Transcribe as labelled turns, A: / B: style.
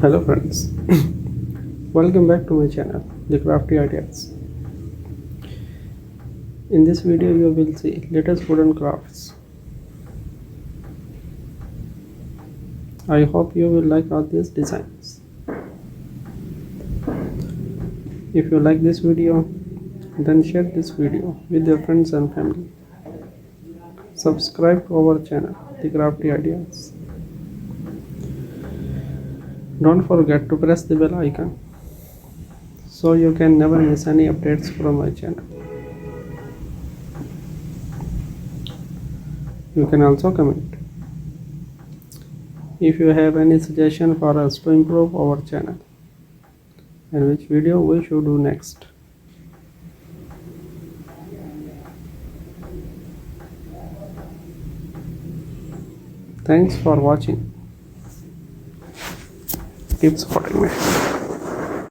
A: Hello friends, welcome back to my channel, The Crafty Ideas. In this video you will see latest wooden crafts. I hope you will like all these designs. If you like this video, then share this video with your friends and family. Subscribe to our channel, The Crafty Ideas. Don't forget to press the bell icon so you can never miss any updates from my channel. You can also comment if you have any suggestion for us to improve our channel and which video we should do next. Thanks for watching. Keep supporting me.